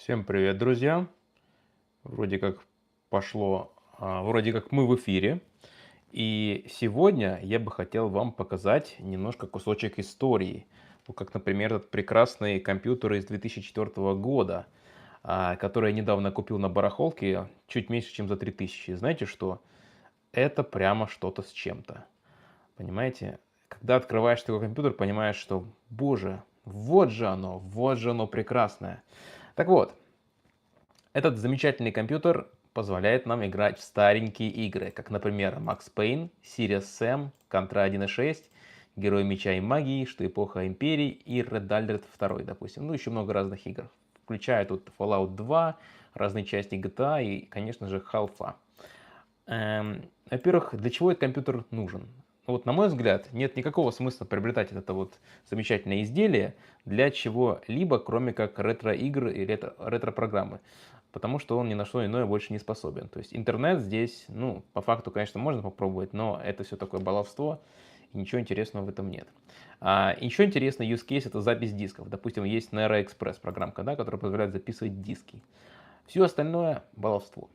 Всем привет, друзья! Вроде как вроде как мы в эфире. И сегодня я бы хотел вам показать немножко кусочек истории. Ну, как, например, этот прекрасный компьютер из 2004 года, который я недавно купил на барахолке чуть меньше, чем за 3000. Знаете что? Это прямо что-то с чем-то. Понимаете? Когда открываешь такой компьютер, понимаешь, что, боже, вот же оно прекрасное. Так вот, этот замечательный компьютер позволяет нам играть в старенькие игры, как, например, Max Payne, Serious Sam, Contra 1.6, Герой Меча и Магии, Что эпоха Империи и Red Alert 2, допустим. Ну, еще много разных игр, включая тут Fallout 2, разные части GTA и, конечно же, Half-Life. Во-первых, для чего этот компьютер нужен? Вот, на мой взгляд, нет никакого смысла приобретать это вот замечательное изделие для чего-либо, кроме как ретро-игр и ретро-программы. Потому что он ни на что иное больше не способен. То есть интернет здесь, ну, по факту, конечно, можно попробовать, но это все такое баловство, и ничего интересного в этом нет. Еще интересный use case — это запись дисков. Допустим, есть Nero Express программка, да, которая позволяет записывать диски. Все остальное — баловство.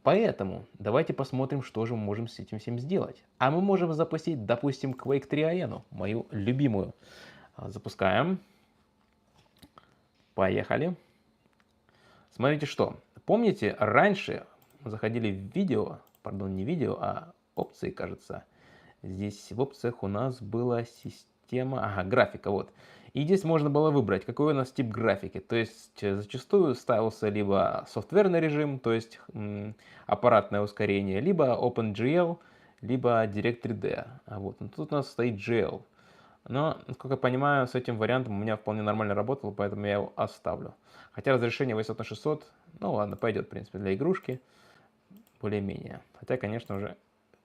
Поэтому давайте посмотрим, что же мы можем с этим всем сделать. А мы можем запустить, допустим, Quake 3 Arena, мою любимую. Запускаем. Поехали. Смотрите что. Помните, раньше мы заходили в видео, пардон, не видео, а опции, кажется. Здесь в опциях у нас была система, ага, графика, вот. И здесь можно было выбрать, какой у нас тип графики. То есть зачастую ставился либо софтверный режим, то есть аппаратное ускорение, либо OpenGL, либо Direct3D. Вот. Но тут у нас стоит GL. Но, насколько я понимаю, с этим вариантом у меня вполне нормально работало, поэтому я его оставлю. Хотя разрешение 800 на 600, ну ладно, пойдет, в принципе, для игрушки, более-менее. Хотя, конечно, уже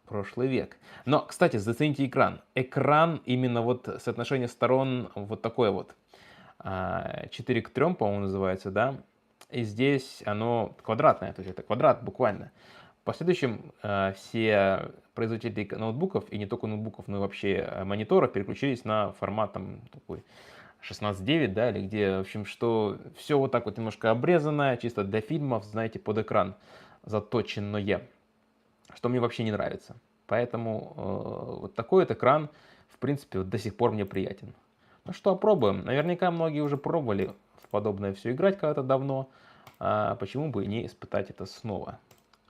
прошлый век. Но, кстати, зацените экран. Экран, именно вот соотношение сторон вот такое вот. 4 к 3, по-моему, называется, да? И здесь оно квадратное, то есть это квадрат буквально. В последующем все производители ноутбуков, и не только ноутбуков, но и вообще мониторов, переключились на формат там такой 16:9, да, или где, в общем, что все вот так вот немножко обрезанное, чисто для фильмов, знаете, под экран заточенное, что мне вообще не нравится. Поэтому вот такой вот экран, в принципе, вот до сих пор мне приятен. Ну что, пробуем. Наверняка многие уже пробовали в подобное все играть когда-то давно. Почему бы и не испытать это снова?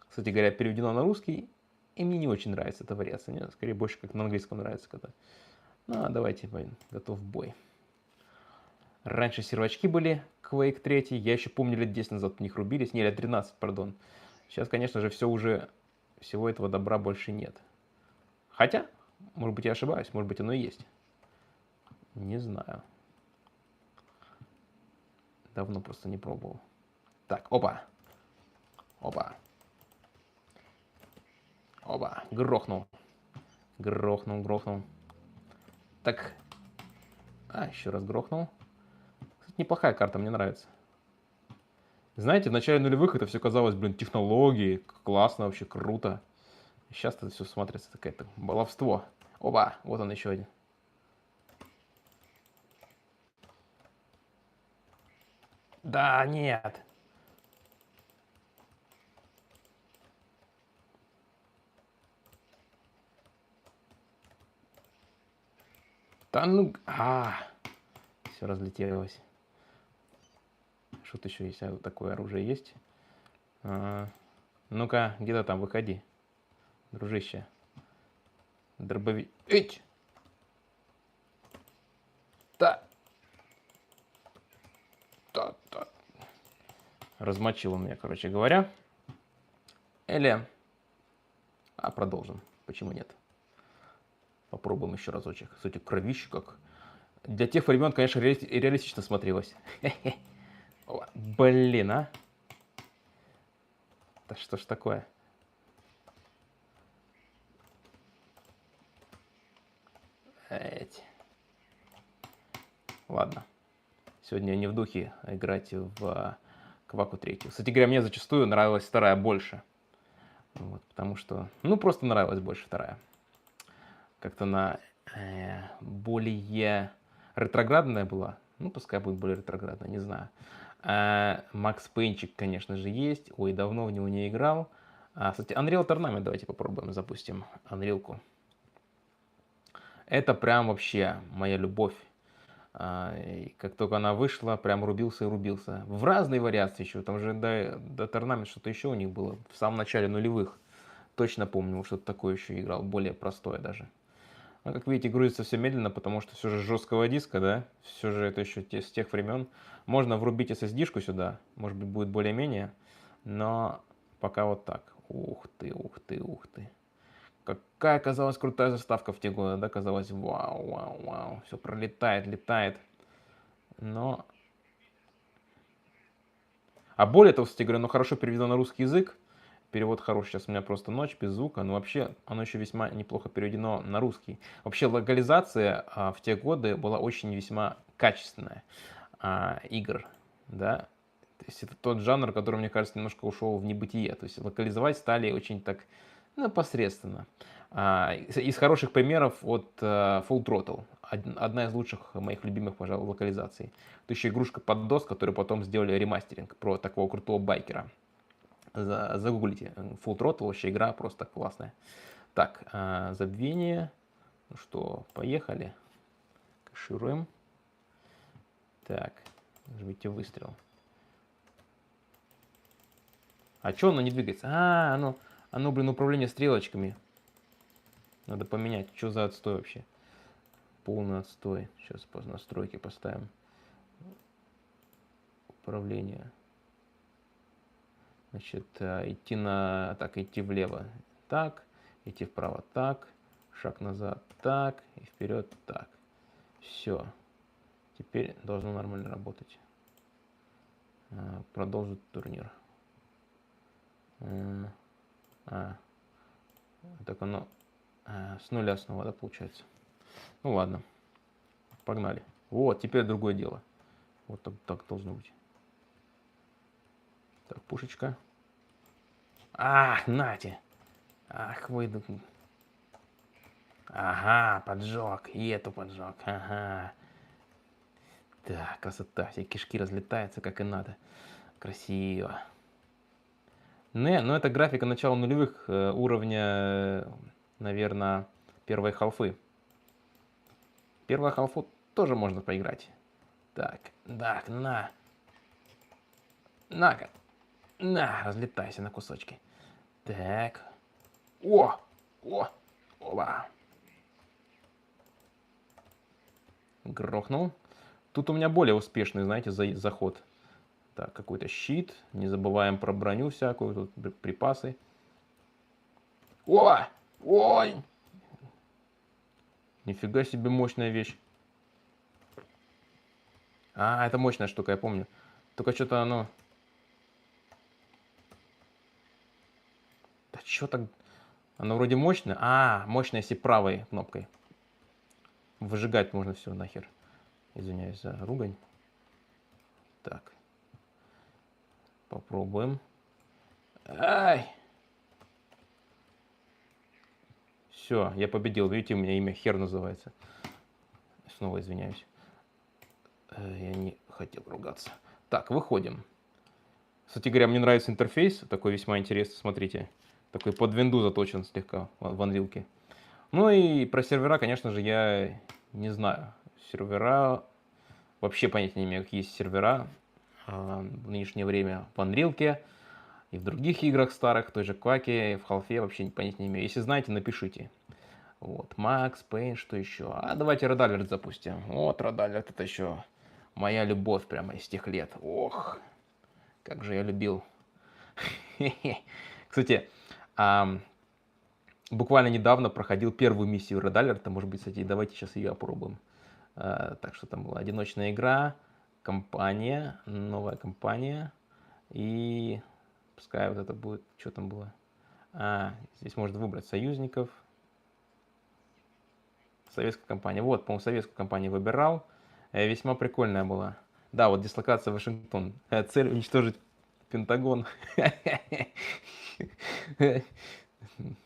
Кстати говоря, переведено на русский, и мне не очень нравится эта вариация. Мне скорее больше как на английском нравится. Когда... Ну, давайте, блин, готов бой. Раньше сервачки были, Quake 3, я еще помню, лет 10 назад в них рубились, не, лет 13, пардон. Сейчас, конечно же, всего этого добра больше нет. Хотя, может быть, я ошибаюсь, может быть, оно и есть. Не знаю. Давно просто не пробовал. Так, опа. Опа. Опа. Грохнул. Грохнул. Так. Еще раз грохнул. Кстати, неплохая карта, мне нравится. Знаете, в начале нулевых это все казалось, блин, технологии, классно вообще, круто. Сейчас это все смотрится такое-то баловство. Опа, вот он еще один. Да, нет. Да ну, все разлетелось. Что-то еще есть, вот такое оружие есть. Ну-ка, где-то там, выходи, дружище. Дробовик. Эть! Да. Да. Размочил он меня, короче говоря. Или... продолжим. Почему нет? Попробуем еще разочек. Кстати, кровище как... Для тех времен, конечно, реалистично смотрелось. Блин, а. Да что ж такое? Эть. Ладно. Сегодня не в духе играть в Кваку 3. Кстати говоря, мне зачастую нравилась вторая больше. Вот, потому что, ну, просто нравилась больше вторая. Как-то она более ретроградная была. Ну, пускай будет более ретроградная, не знаю. Макс Пейнчик, конечно же, есть. Ой, давно в него не играл. Кстати, Unreal Tournament давайте попробуем, запустим Unreal-ку. Это прям вообще моя любовь. И как только она вышла, прям рубился и рубился. В разные вариации еще. Там же до Tournament что-то еще у них было. В самом начале нулевых. Точно помню, что-то такое еще играл. Более простое даже. Но, как видите, грузится все медленно, потому что все же жесткого диска, да? Все же это еще с тех времен. Можно врубить SSD-шку сюда. Может быть, будет более-менее. Но пока вот так. Ух ты, ух ты, ух ты. Какая оказалась крутая заставка в те годы, да? Казалось, вау, вау, вау. Все пролетает, летает. Но... А более того, кстати говоря, оно хорошо переведено на русский язык. Перевод хороший. Сейчас у меня просто ночь без звука. Но вообще оно еще весьма неплохо переведено на русский. Вообще локализация в те годы была очень весьма качественная игр. Да? То есть это тот жанр, который, мне кажется, немножко ушел в небытие. То есть локализовать стали очень так посредственно. Из хороших примеров от Full Throttle. Одна из лучших моих любимых, пожалуй, локализаций. Это еще игрушка под DOS, которую потом сделали ремастеринг про такого крутого байкера. Загуглите. Full Throttle, вообще игра просто классная. Так, забвение. Ну что, поехали. Кэшируем. Так, жмите выстрел. А что оно не двигается? Оно, блин, управление стрелочками. Надо поменять. Что за отстой вообще? Полный отстой. Сейчас по настройке поставим. Управление. Значит, идти влево. Так. Идти вправо. Так. Шаг назад. Так. И вперед. Так. Все. Теперь должно нормально работать. Продолжить турнир. Так оно с нуля снова, да, получается? Ну ладно. Погнали. Вот, теперь другое дело. Вот так должно быть. Так, пушечка. Нате. Ах, вы... Ага, поджег. И эту поджег. Ага. Так, красота. Все кишки разлетаются, как и надо. Красиво. Ну, это графика начала нулевых уровня, наверное, первой халфы. Первую халфу тоже можно поиграть. Так, на. На-ка. На, разлетайся на кусочки. Так. Оба. Грохнул. Тут у меня более успешный, знаете, заход. Так, какой-то щит. Не забываем про броню всякую. Тут припасы. Ой! Нифига себе мощная вещь. Это мощная штука, я помню. Только что-то оно... Да что так... Оно вроде мощное. Мощное, если правой кнопкой. Выжигать можно все нахер. Извиняюсь за ругань. Так. Попробуем. Все, я победил. Видите, у меня имя Хер называется. Снова извиняюсь. Я не хотел ругаться. Так, выходим. Кстати говоря, мне нравится интерфейс. Такой весьма интересный. Смотрите. Такой под винду заточен слегка в Unreal. Ну и про сервера, конечно же, я не знаю. Сервера... Вообще понятия не имею, какие есть сервера в нынешнее время в Unreal и в других играх старых, в той же Quake, в Half-Life вообще понятия не имею. Если знаете, напишите. Вот, Макс, Пейн, что еще? Давайте Red Alert запустим. Вот, Red Alert, это еще моя любовь прямо из тех лет. Ох, как же я любил. Кстати, буквально недавно проходил первую миссию Red Alert. Может быть, кстати, давайте сейчас ее опробуем. Так, что там была? Одиночная игра, компания, новая компания. И пускай вот это будет... Что там было? Здесь можно выбрать союзников. Советская компания. Вот, по-моему, советскую компанию выбирал. Весьма прикольная была. Да, вот дислокация Вашингтон. Цель уничтожить Пентагон.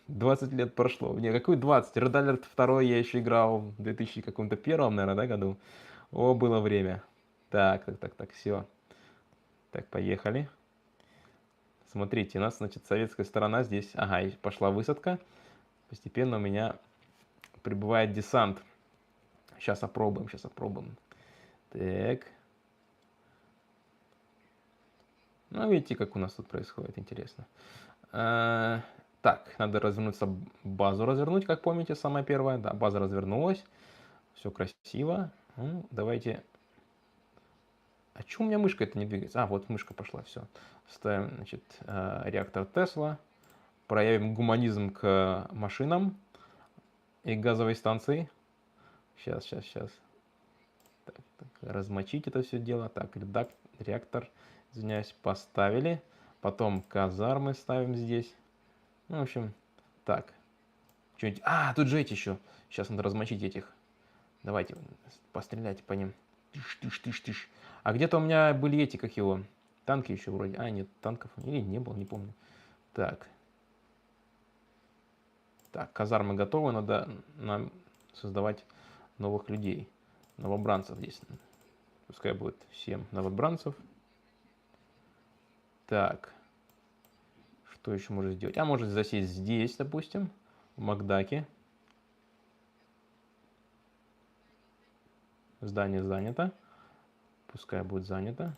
20 лет прошло. Не, какой 20? Red Alert 2 я еще играл в 2001, наверное, да, году. Было время. Так, все. Так, поехали. Смотрите, у нас, значит, советская сторона здесь. Ага, и пошла высадка. Постепенно у меня прибывает десант. Сейчас опробуем, сейчас опробуем. Так. Ну, видите, как у нас тут происходит, интересно. Так, надо развернуться, базу развернуть, как помните, самая первая. Да, база развернулась. Все красиво. Ну, давайте. А чё у меня мышка это не двигается? А, вот мышка пошла, все. Ставим, значит, реактор Тесла. Проявим гуманизм к машинам и газовой станции. Сейчас, сейчас, сейчас. Так, так, размочить это все дело. Так, реактор, извиняюсь, поставили. Потом казармы ставим здесь. Ну, в общем, так. Что-нибудь... А, тут же эти еще. Сейчас надо размочить этих. Давайте, постреляйте по ним. Тыш, тыш, тыш, тыш. А где-то у меня были эти, как его, танки еще вроде. А, нет, танков. Или не было, не помню. Так. Так, казармы готовы. Надо нам создавать новых людей. Новобранцев здесь. Пускай будет 7 новобранцев. Так. Что еще можно сделать? А, может засесть здесь, допустим. В Макдаке. Здание занято. Пускай будет занято.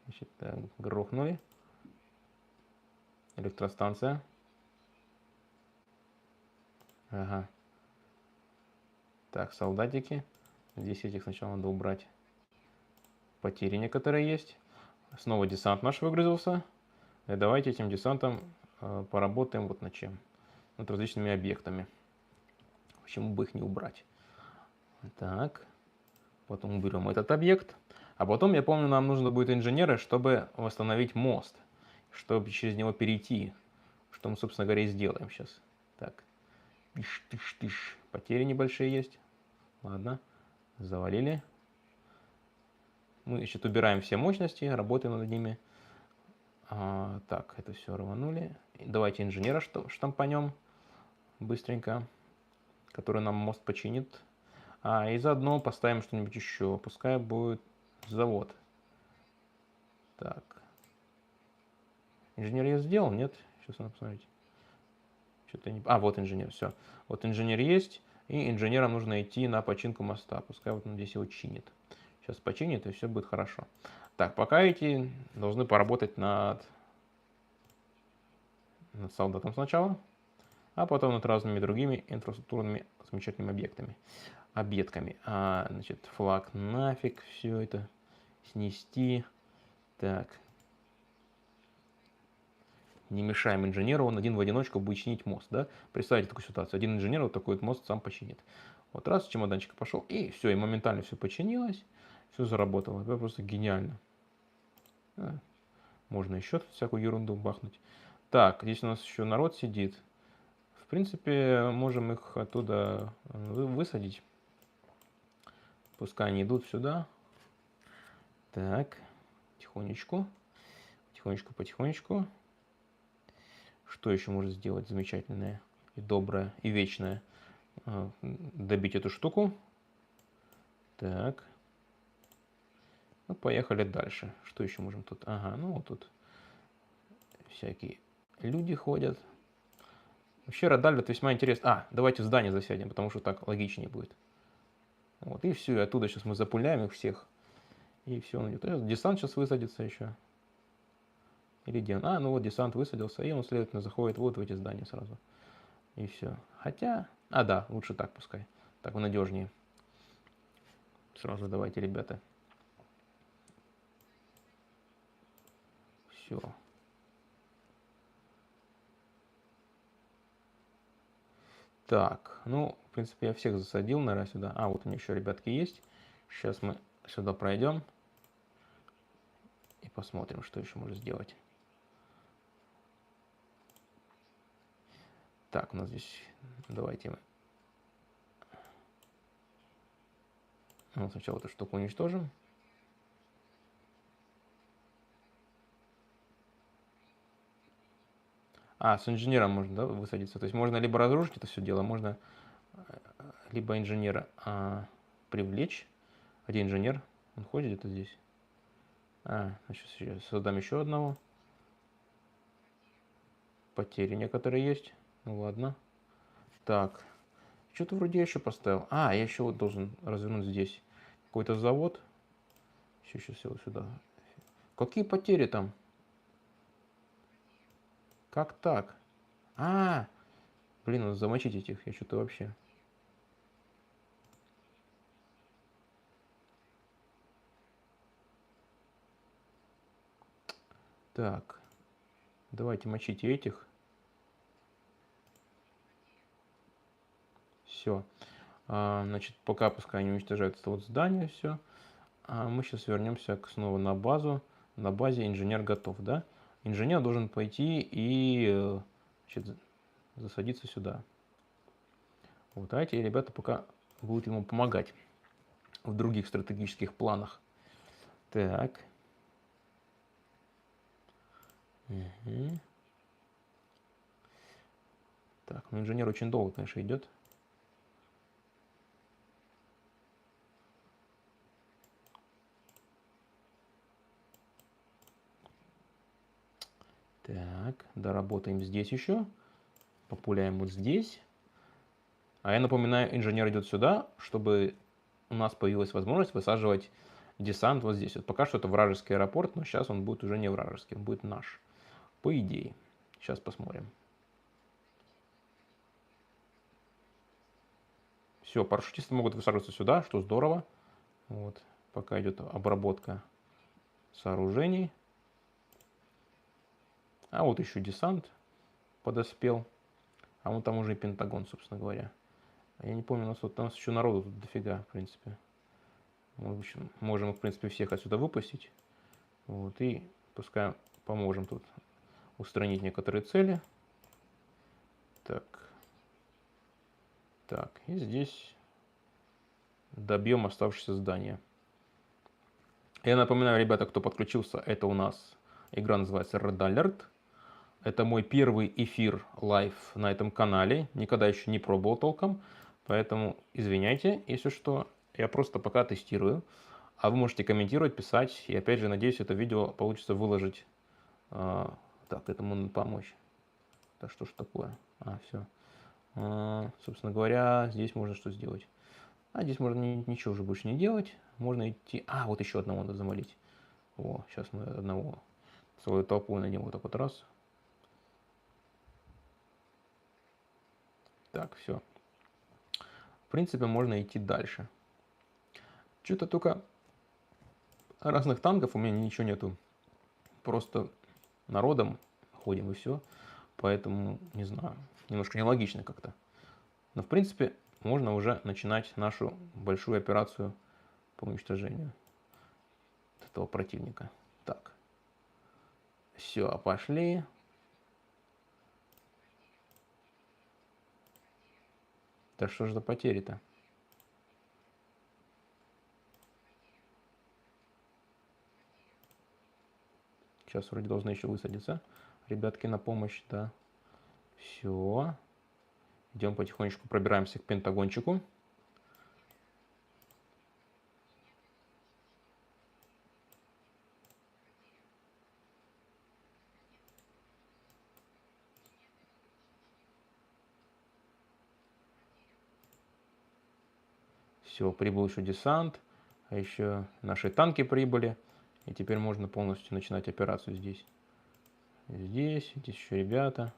Значит, так, грохнули. Электростанция. Ага. Так, солдатики. Здесь этих сначала надо убрать. Потери некоторые есть. Снова десант наш выгрузился. И давайте этим десантом поработаем вот над чем. Над различными объектами. Почему бы их не убрать? Так. Потом уберем этот объект. А потом, я помню, нам нужно будет инженеры, чтобы восстановить мост. Чтобы через него перейти. Что мы, собственно говоря, и сделаем сейчас. Так. Тыш, тыш, тыш. Потери небольшие есть. Ладно. Завалили. Мы, значит, убираем все мощности, работаем над ними. Так, это все рванули. Давайте инженера штампанем быстренько, который нам мост починит. И заодно поставим что-нибудь еще. Пускай будет завод. Так. Инженер я сделал, нет? Сейчас надо посмотреть. Что-то не... вот инженер, все. Вот инженер есть, и инженерам нужно идти на починку моста. Пускай вот он здесь его чинит. Сейчас починит, и все будет хорошо. Так, пока эти должны поработать над солдатом сначала, а потом над разными другими инфраструктурными замечательными объектами. Значит, флаг нафиг, все это снести. Так. Не мешаем инженеру, он один в одиночку будет чинить мост, да? Представьте такую ситуацию. Один инженер вот такой вот мост сам починит. Вот раз, чемоданчик пошел, и все, и моментально все починилось, все заработало. Это просто гениально. Можно еще тут всякую ерунду бахнуть. Так, здесь у нас еще народ сидит. В принципе, можем их оттуда высадить. Пускай они идут сюда. Так, потихонечку. Потихонечку, потихонечку. Что еще можно сделать замечательное и доброе, и вечное? Добить эту штуку. Так. Ну, поехали дальше. Что еще можем тут? Ага, ну вот тут всякие люди ходят. Вообще Родальвет весьма интересно. Давайте в здание засядем, потому что так логичнее будет. Вот, и все, и оттуда сейчас мы запуляем их всех. И все, он идет. Десант сейчас высадится еще. Или где он? Ну вот десант высадился, и он, следовательно, заходит вот в эти здания сразу. И все. Хотя... да, лучше так пускай. Так надежнее. Сразу давайте, ребята. Все. Так, ну, в принципе, я всех засадил, наверное, сюда. Вот у меня еще ребятки есть. Сейчас мы сюда пройдем. И посмотрим, что еще можно сделать. Так, у нас здесь... Давайте мы... сначала эту штуку уничтожим. С инженером можно, да, высадиться. То есть можно либо разрушить это все дело, можно либо инженера привлечь. Где инженер? Он ходит где-то здесь. Сейчас создам еще одного. Потери некоторые есть. Ну ладно. Так. Что-то вроде я еще поставил. Я еще вот должен развернуть здесь какой-то завод. Сейчас все сюда. Какие потери там? Как так? Блин, надо замочить этих. Я что-то вообще... Так. Давайте мочите этих. Все. Значит, пока пускай они уничтожают это вот здание, все. Мы сейчас вернемся снова на базу. На базе инженер готов, да? Инженер должен пойти и значит, засадиться сюда. Вот, а эти ребята пока будут ему помогать в других стратегических планах. Так. Угу. Так, ну инженер очень долго, конечно, идет. Так, доработаем здесь еще. Популяем вот здесь. А я напоминаю, инженер идет сюда, чтобы у нас появилась возможность высаживать десант вот здесь. Вот пока что это вражеский аэропорт, но сейчас он будет уже не вражеский, он будет наш. По идее. Сейчас посмотрим. Все, парашютисты могут высаживаться сюда, что здорово. Вот, пока идет обработка сооружений. А вот еще десант подоспел. А вон там уже и Пентагон, собственно говоря. Я не помню, у нас еще народу тут дофига, в принципе. Мы, в общем, можем, в принципе, всех отсюда выпустить. Вот, и пускай поможем тут устранить некоторые цели. Так. Так, и здесь добьем оставшееся здание. Я напоминаю, ребята, кто подключился, это у нас игра называется Red Alert. Это мой первый эфир лайв на этом канале. Никогда еще не пробовал толком. Поэтому извиняйте, если что. Я просто пока тестирую. А вы можете комментировать, писать. И опять же, надеюсь, это видео получится выложить. Так, этому надо помочь. Да что ж такое? Все. Собственно говоря, здесь можно что сделать? Здесь можно ничего уже больше не делать. Можно идти... вот еще одного надо замолить. Сейчас мы одного целую толпу найдем. Вот так вот раз. Так, все. В принципе, можно идти дальше. Что-то только разных танков у меня ничего нету. Просто народом ходим и все. Поэтому, не знаю, немножко нелогично как-то. Но, в принципе, можно уже начинать нашу большую операцию по уничтожению этого противника. Так. Все, пошли. Да что же за потери-то? Сейчас вроде должны еще высадиться. Ребятки на помощь, да. Все. Идем потихонечку, пробираемся к Пентагончику. Все, прибыл еще десант. А еще наши танки прибыли. И теперь можно полностью начинать операцию здесь. Здесь еще ребята.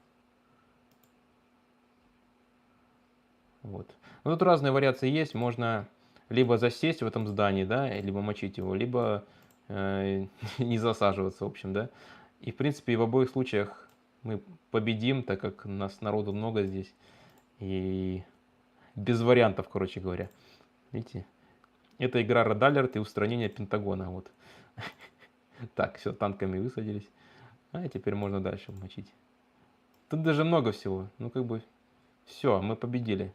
Вот. Ну, тут разные вариации есть. Можно либо засесть в этом здании, да, либо мочить его, либо не засаживаться, в общем, да. И, в принципе, и в обоих случаях мы победим, так как нас народу много здесь. И без вариантов, короче говоря. Видите? Это игра Red Alert и устранение Пентагона. Вот. Так, все, танками высадились. Теперь можно дальше мочить. Тут даже много всего. Ну, как бы, все, мы победили.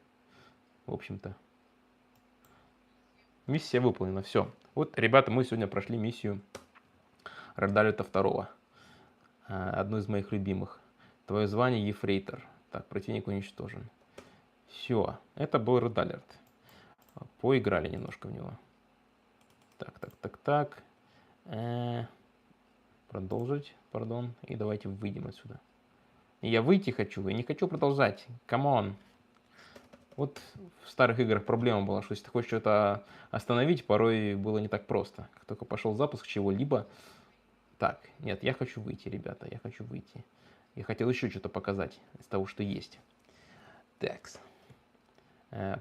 В общем-то. Миссия выполнена, все. Вот, ребята, мы сегодня прошли миссию Red Alert 2. Одну из моих любимых. Твое звание Ефрейтор. Так, противник уничтожен. Все, это был Red Alert. Поиграли немножко в него. Так. Продолжить, пардон. И давайте выйдем отсюда. Я выйти хочу, я не хочу продолжать. Come on. Вот в старых играх проблема была, что если ты хочешь что-то остановить, порой было не так просто. Как только пошел запуск чего-либо. Так, нет, я хочу выйти, ребята, я хочу выйти. Я хотел еще что-то показать из того, что есть. Так.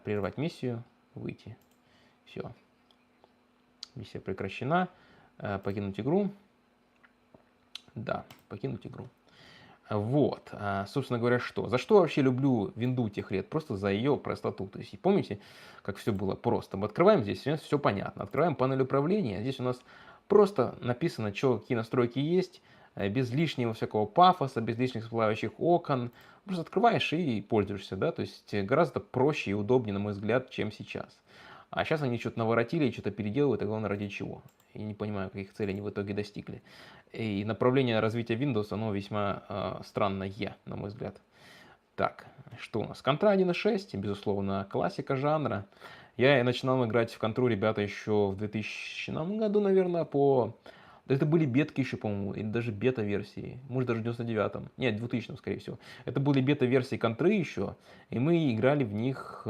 Прервать миссию, выйти. Все. Миссия прекращена. Покинуть игру. Да, покинуть игру. Вот, собственно говоря, что? За что вообще люблю винду тех лет? Просто за ее простоту. То есть, помните, как все было просто? Мы открываем здесь, у нас все понятно. Открываем панель управления, здесь у нас просто написано, что, какие настройки есть, без лишнего всякого пафоса, без лишних всплывающих окон. Просто открываешь и пользуешься, да? То есть, гораздо проще и удобнее, на мой взгляд, чем сейчас. А сейчас они что-то наворотили, что-то переделывают, и главное, ради чего. Я не понимаю, каких целей они в итоге достигли. И направление развития Windows, оно весьма странное, на мой взгляд. Так, что у нас? Контра 1.6, безусловно, классика жанра. Я начинал играть в контру, ребята, еще в 2000 году, наверное, Да это были бетки еще, по-моему, или даже бета-версии. Может, даже в 99-м. Нет, в 2000-м, скорее всего. Это были бета-версии контры еще, и мы играли в них...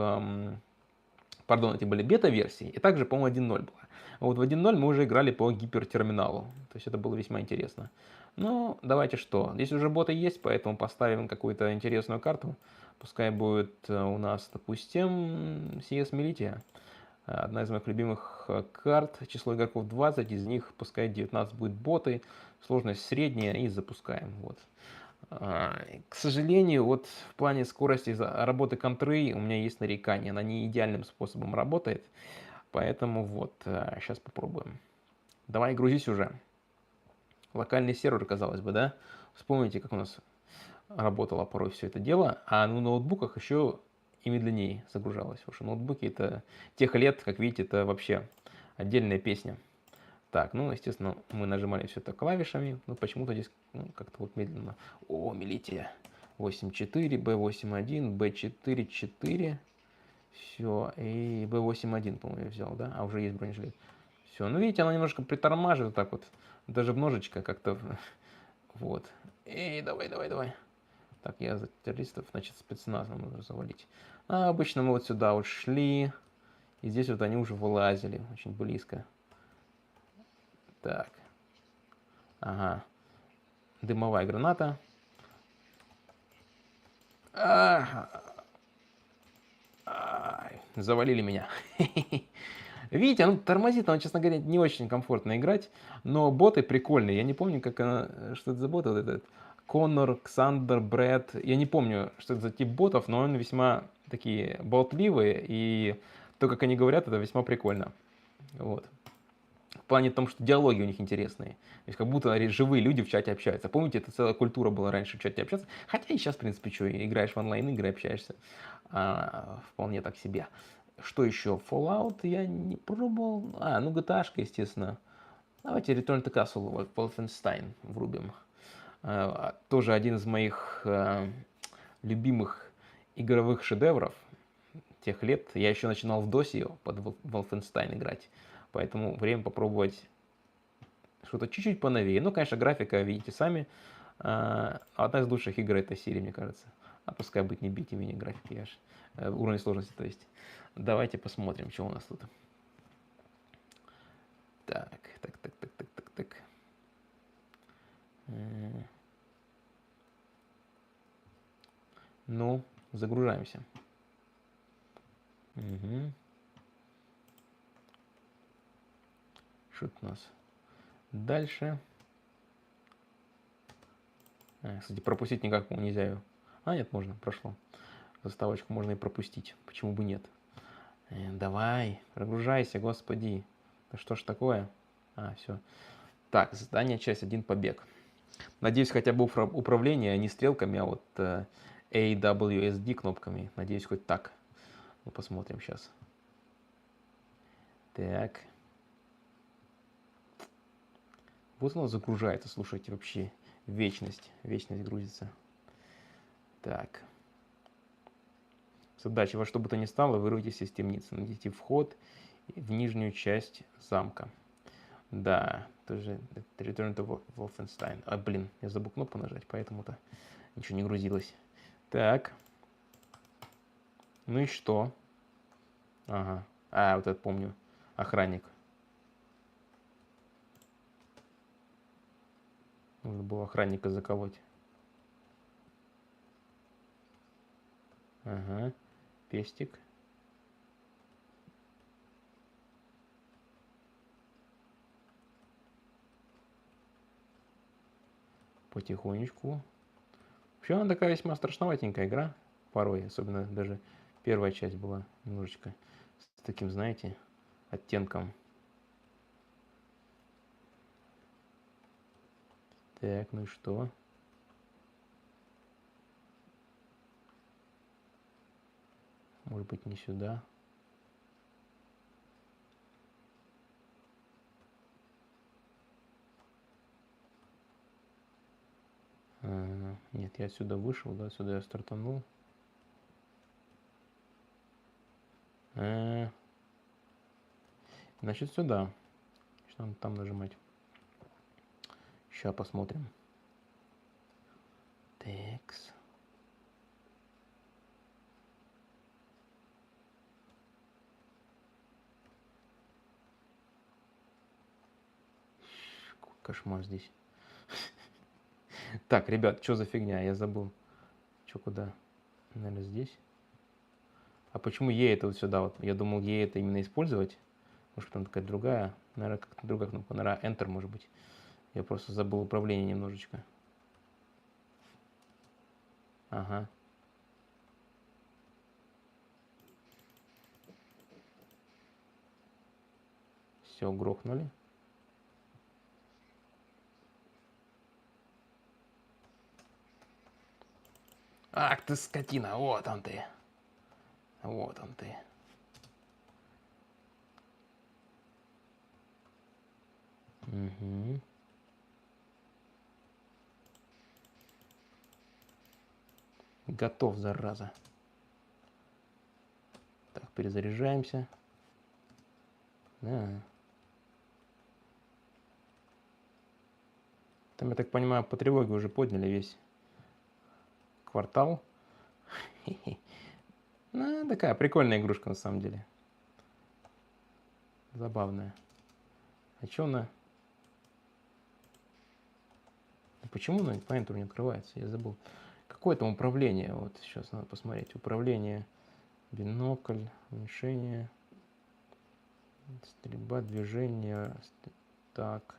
Пардон, эти были бета-версии, и также, по-моему, 1.0 была. А вот в 1.0 мы уже играли по гипертерминалу, то есть это было весьма интересно. Ну, давайте что, здесь уже боты есть, поэтому поставим какую-то интересную карту. Пускай будет у нас, допустим, CS Militia. Одна из моих любимых карт, число игроков 20, из них пускай 19 будет боты, сложность средняя, и запускаем. Вот. К сожалению, вот в плане скорости работы контры у меня есть нарекания. Она не идеальным способом работает. Поэтому вот, сейчас попробуем. Давай, грузись уже. Локальный сервер, казалось бы, да? Вспомните, как у нас работало порой все это дело. А на ноутбуках еще и медленнее загружалось. Потому что ноутбуки это тех лет, как видите, это вообще отдельная песня. Так, ну, естественно, мы нажимали все это клавишами, но почему-то здесь как-то вот медленно. О, Militia 8.4, B8.1, B4.4, все, и B8.1, по-моему, я взял, да? А уже есть бронежилет. Все, ну, видите, она немножко притормаживает так вот, даже множечко как-то, вот. Эй, давай. Так, я за террористов, значит, спецназ нам нужно завалить. А обычно мы вот сюда вот шли, и здесь вот они уже вылазили очень близко. Так. Ага. Дымовая граната. Завалили меня. Видите, он тормозит, он, честно говоря, не очень комфортно играть, но боты прикольные. Я не помню, что это за боты. Вот этот Коннор, Ксандер, Брэд. Я не помню, что это за тип ботов, но они весьма такие болтливые, и то, как они говорят, это весьма прикольно. Вот. В плане том, что диалоги у них интересные. То есть как будто живые люди в чате общаются. Помните, это целая культура была раньше в чате общаться. Хотя и сейчас, в принципе, что, играешь в онлайн-игры, общаешься. Вполне так себе. Что еще? Fallout я не пробовал. Ну GTA-шка, естественно. Давайте Return to Castle, Wolfenstein врубим. Тоже один из моих любимых игровых шедевров тех лет. Я еще начинал в DOS под Wolfenstein играть. Поэтому время попробовать что-то чуть-чуть поновее. Ну, конечно, графика, видите сами. Одна из лучших игр этой серии, мне кажется. А пускай будет не бейте меня графики, уровень сложности, то есть. Давайте посмотрим, что у нас тут. Так. Ну, загружаемся. Угу. Что у нас дальше? Кстати, пропустить никак нельзя ее. Нет, можно, прошло. Заставочку можно и пропустить. Почему бы нет? Давай, прогружайся, господи. Да что ж такое? Все. Так, задание, часть 1, побег. Надеюсь, хотя бы управление не стрелками, а вот AWSD кнопками. Надеюсь, хоть так. Ну, посмотрим сейчас. Так. Вот оно загружается, слушайте, вообще вечность. Вечность грузится. Так. Задача: во что бы то ни стало, вырвитесь из темницы. Найдите вход в нижнюю часть замка. Да, тоже Return to Wolfenstein. А, блин, я забыл кнопку нажать, поэтому-то ничего не грузилось. Так. Ну и что? Ага. А, вот это помню. Охранник. Нужно было охранника заколоть. Ага. Пестик. Потихонечку. Вообще она такая весьма страшноватенькая игра. Порой, особенно даже первая часть была немножечко с таким, знаете, оттенком. Так, ну и что? Может быть, не сюда. Нет, я отсюда вышел, да, сюда я стартанул. Значит, сюда. Что надо там нажимать? Сейчас посмотрим. Текс. Кошмар здесь. Так, ребят, что за фигня? Я забыл. Что, куда? Наверное, здесь. А почему Е это вот сюда? Вот? Я думал, Е это именно использовать. Может, там какая-то другая. Наверное, как-то другая кнопка. Наверное, Enter, может быть. Я просто забыл управление немножечко. Ага. Все, грохнули. Ах ты скотина, вот он ты. Вот он ты. Угу. Готов, зараза. Так, перезаряжаемся. Да. Там, я так понимаю, по тревоге уже подняли весь квартал. Ну, такая прикольная игрушка на самом деле. Забавная. А что она? Почему она по энтеру не открывается? Я забыл. Какое там управление? Вот сейчас надо посмотреть. Управление, бинокль, уменьшение, стрельба, движение. Так,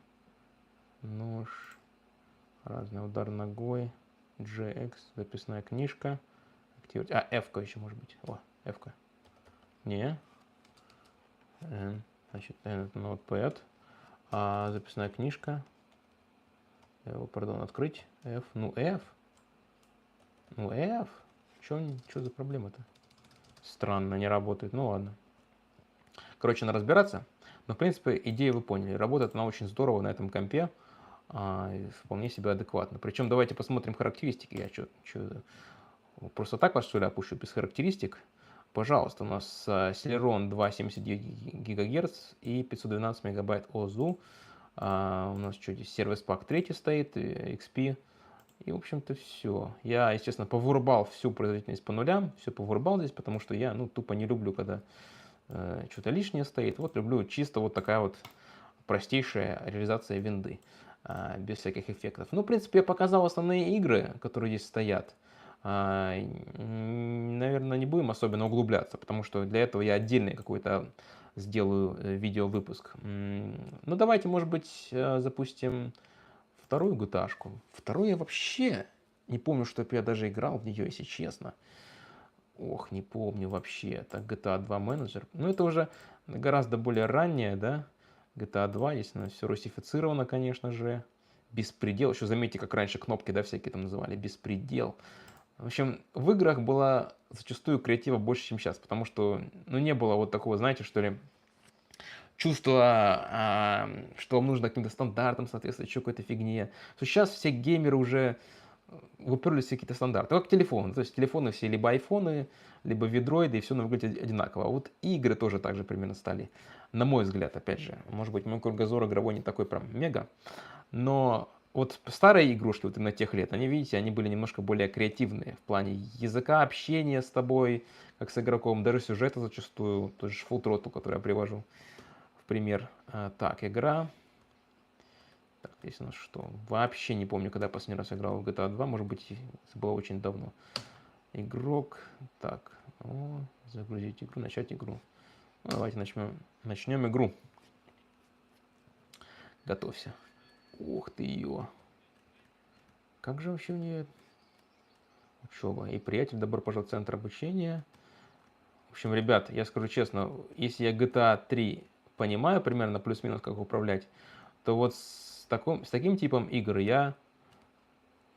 нож, разный удар ногой, GX, записная книжка. Активировать. А, F-ка еще может быть. О, F-ка. Не. Значит, это Notepad. А записная книжка. Пардон, открыть. F. Ну, F. Ну, F. Что за проблема-то? Странно, не работает. Ну, ладно. Короче, надо разбираться. Но, в принципе, идею вы поняли. Работает она очень здорово на этом компе. Вполне себе адекватно. Причем давайте посмотрим характеристики. Я просто так вас, что ли, опущу без характеристик? Пожалуйста, у нас Celeron 2,79 ГГц и 512 мегабайт ОЗУ. У нас что здесь? Service Pack 3 стоит, XP. И, в общем-то, все. Я, естественно, повырубал всю производительность по нулям. Все повырубал здесь, потому что я, тупо не люблю, когда что-то лишнее стоит. Вот люблю чисто вот такая вот простейшая реализация винды. Без всяких эффектов. Ну, в принципе, я показал основные игры, которые здесь стоят. Наверное, не будем особенно углубляться, потому что для этого я отдельный какой-то сделаю видеовыпуск. Ну, давайте, может быть, запустим вторую GTA-шку. Вторую я вообще не помню, чтобы я даже играл в нее, если честно. Ох, не помню вообще. Это GTA 2 менеджер. Ну, это уже гораздо более ранняя, да? GTA 2, если она все русифицировано, конечно же. Беспредел. Еще заметьте, как раньше кнопки, да, всякие там называли. Беспредел. В общем, в играх было зачастую креатива больше, чем сейчас, потому что, не было вот такого, знаете, что ли, чувства, что вам нужно каким-то стандартам соответствовать, еще какой-то фигне. То сейчас все геймеры уже уперлись в какие-то стандарты. Как телефоны. То есть телефоны все либо айфоны, либо видроиды, и все выглядит одинаково. А вот игры тоже так же примерно стали. На мой взгляд, опять же. Может быть, мой кругозор игровой не такой прям мега. Но вот старые игрушки, вот именно тех лет, они, видите, они были немножко более креативные в плане языка, общения с тобой, как с игроком, даже сюжета зачастую, тот же Full Throttle, который я привожу в пример. Так, игра. Так, здесь у нас что? Вообще не помню, когда последний раз играл в GTA 2, может быть, это было очень давно. Игрок. Так, загрузить игру, начать игру. Ну, давайте начнем игру. Готовься. Ух ты ее. Как же вообще у нее учеба? И приятель, добро пожаловать в центр обучения. В общем, ребят, я скажу честно, если я GTA 3 понимаю примерно плюс-минус, как управлять, то вот с таким типом игр я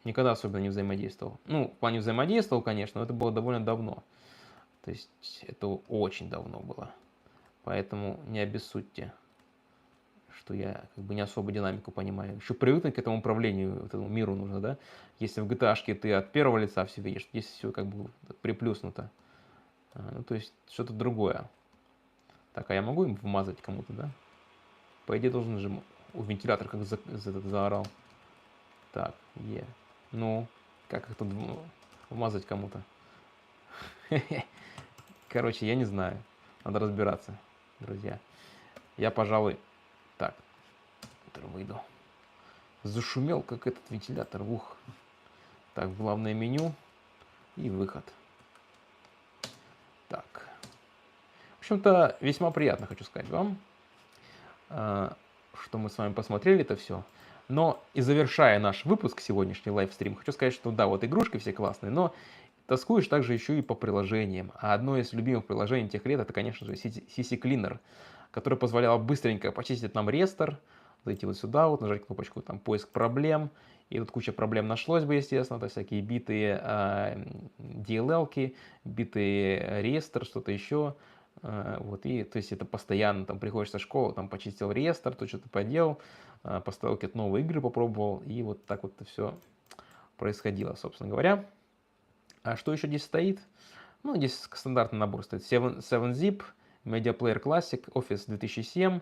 никогда особенно не взаимодействовал. Ну, в плане взаимодействовал, конечно, но это было довольно давно. То есть это очень давно было. Поэтому не обессудьте, что я как бы не особо динамику понимаю. Еще привыкнуть к этому управлению, этому миру нужно, да? Если в GTA ты от первого лица все видишь, здесь все как бы приплюснуто. Ну, то есть что-то другое. Так, а я могу им вмазать кому-то, да? По идее должен же у вентилятор как заорал. Так, Ну, как их тут вмазать кому-то? Короче, я не знаю. Надо разбираться, друзья. Я, пожалуй, так, выйду. Зашумел, как этот вентилятор. Ух. Так, главное меню и выход. Так. В общем-то, весьма приятно, хочу сказать вам, что мы с вами посмотрели это все. Но и завершая наш выпуск, сегодняшний лайвстрим, хочу сказать, что да, вот игрушки все классные, но тоскуешь также еще и по приложениям. А одно из любимых приложений тех лет, это, конечно же, CC Cleaner, которое позволяло быстренько почистить нам рестор, зайти вот сюда, вот нажать кнопочку там «Поиск проблем», и тут куча проблем нашлось бы, естественно, это всякие битые DLL-ки, битые реестр, что-то еще. Вот, и то есть это постоянно, там приходишь со школы, там почистил реестр, то что-то поделал, поставил какие-то новые игры, попробовал, и вот так вот это все происходило, собственно говоря. А что еще здесь стоит? Ну, здесь стандартный набор стоит 7-Zip, Media Player Classic, Office 2007,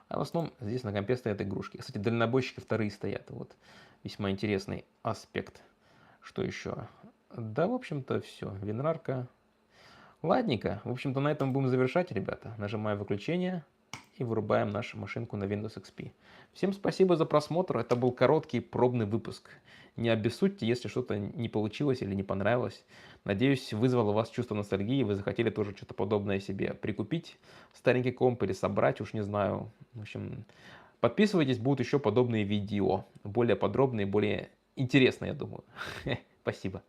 а в основном здесь на компе стоят игрушки. Кстати, дальнобойщики вторые стоят, вот весьма интересный аспект. Что еще? Да, в общем-то, все. Винрарка. Ладненько. В общем-то, на этом будем завершать, ребята. Нажимаем выключение и вырубаем нашу машинку на Windows XP. Всем спасибо за просмотр. Это был короткий пробный выпуск. Не обессудьте, если что-то не получилось или не понравилось. Надеюсь, вызвало у вас чувство ностальгии, вы захотели тоже что-то подобное себе прикупить, старенький комп или собрать, уж не знаю. В общем, подписывайтесь, будут еще подобные видео, более подробные, более интересные, я думаю. Спасибо.